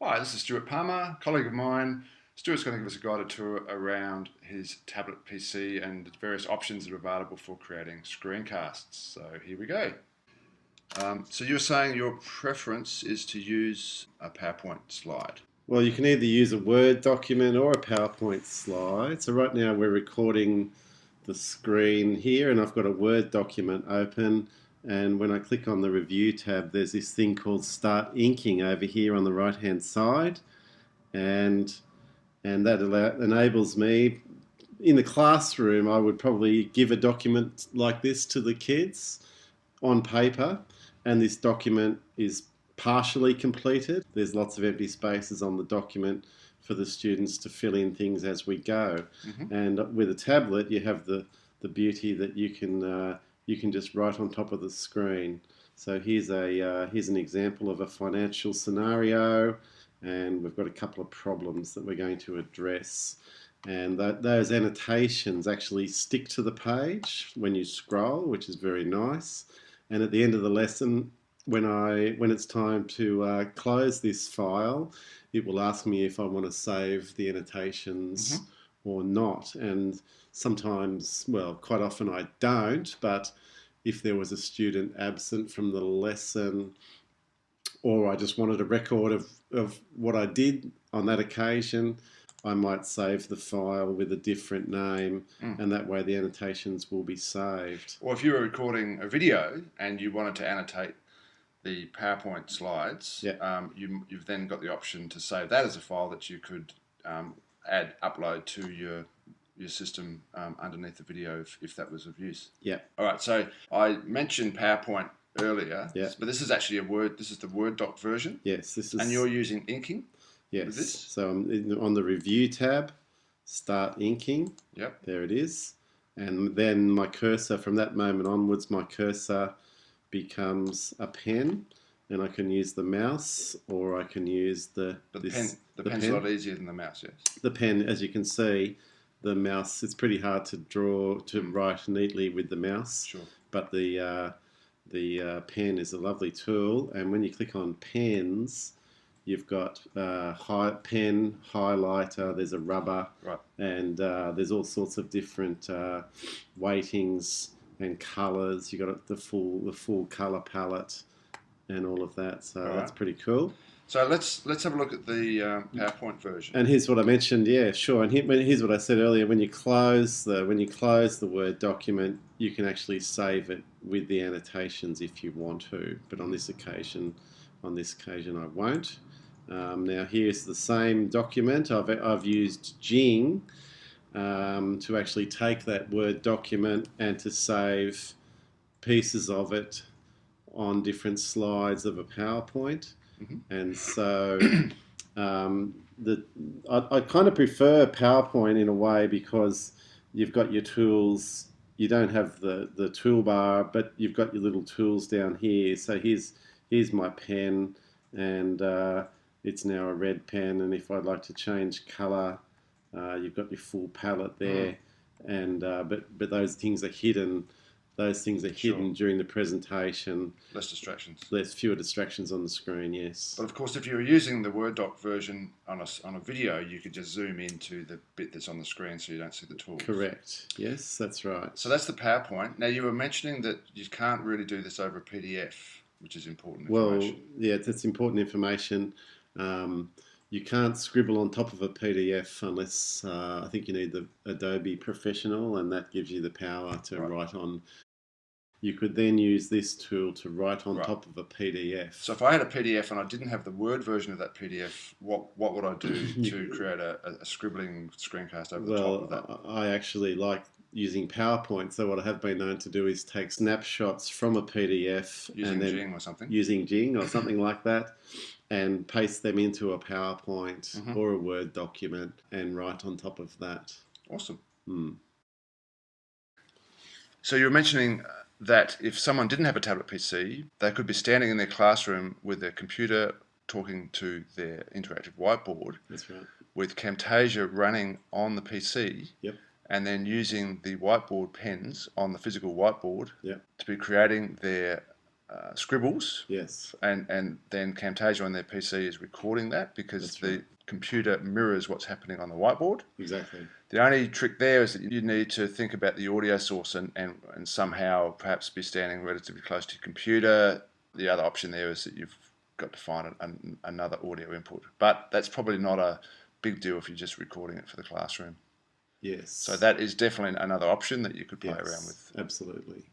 Hi, this is Stuart Palmer, colleague of mine. Stuart's going to give us a guided tour around his tablet PC and the various options that are available for creating screencasts. So here we go. So you're saying your preference is to use a PowerPoint slide. Well, you can either use a Word document or a PowerPoint slide. So right now we're recording the screen here and I've got a Word document open, and when I click on the review tab there's this thing called Start Inking over here on the right hand side, and that enables me in the classroom. I would probably give a document like this to the kids on paper, and this document is partially completed. There's lots of empty spaces on the document for the students to fill in things as we go. And with a tablet, you have the beauty that you can just write on top of the screen. So here's an example of a financial scenario, and we've got a couple of problems that we're going to address. And those annotations actually stick to the page when you scroll, which is very nice. And at the end of the lesson, when it's time to close this file, it will ask me if I want to save the annotations or not. And sometimes, well, quite often I don't, but if there was a student absent from the lesson, or I just wanted a record of what I did on that occasion, I might save the file with a different name, and that way the annotations will be saved. Or if you were recording a video and you wanted to annotate the PowerPoint slides, you've then got the option to save that as a file that you could upload to your system underneath the video if that was of use. Yeah. All right. So I mentioned PowerPoint earlier, but this is actually a Word. This is the Word doc version. Yes, this is. And you're using inking. Yes. With this. So I'm on the review tab, Start Inking. Yep. There it is. And then my cursor, from that moment onwards, my cursor becomes a pen, and I can use the mouse or I can use the pen's a lot easier than the mouse. Yes. The pen, as you can see, the mouse, it's pretty hard to write neatly with the mouse. Sure. But the pen is a lovely tool, and when you click on pens, you've got pen, highlighter, there's a rubber, and there's all sorts of different weightings and colours. You've got the full colour palette and all of that, so that's pretty cool. So let's have a look at the PowerPoint version. And here's what I mentioned. Yeah, sure. And here's what I said earlier. When you close the Word document, you can actually save it with the annotations if you want to. But on this occasion, I won't. Now here's the same document. I've used Jing to actually take that Word document and to save pieces of it on different slides of a PowerPoint. And so I kind of prefer PowerPoint in a way because you've got your tools. You don't have the toolbar, but you've got your little tools down here. So here's my pen, and it's now a red pen. And if I'd like to change colour, you've got your full palette there. And but those things are hidden. Those things are hidden during the presentation. Less distractions. Fewer distractions on the screen, yes. But of course, if you're using the Word doc version on a video, you could just zoom into the bit that's on the screen so you don't see the tools. Correct. Yes, that's right. So that's the PowerPoint. Now, you were mentioning that you can't really do this over a PDF, which is important information. Well, yeah, that's important information. You can't scribble on top of a PDF unless I think you need the Adobe Professional, and that gives you the power to write on. You could then use this tool to write on top of a PDF. So if I had a PDF and I didn't have the Word version of that PDF, what would I do to create a scribbling screencast over the top of that? Well, I actually like using PowerPoint, so what I have been known to do is take snapshots from a PDF using Jing or something. Using Jing or something like that, and paste them into a PowerPoint or a Word document and write on top of that. Awesome. So you were mentioning that if someone didn't have a tablet PC, they could be standing in their classroom with their computer talking to their interactive whiteboard. That's right. With Camtasia running on the PC. Yep. And then using the whiteboard pens on the physical whiteboard to be creating their scribbles, Yes. and then Camtasia on their PC is recording that because That's the right. computer mirrors what's happening on the whiteboard. Exactly. The only trick there is that you need to think about the audio source and somehow perhaps be standing relatively close to your computer. The other option there is that you've got to find another audio input. But that's probably not a big deal if you're just recording it for the classroom. Yes. So that is definitely another option that you could play around with. Absolutely.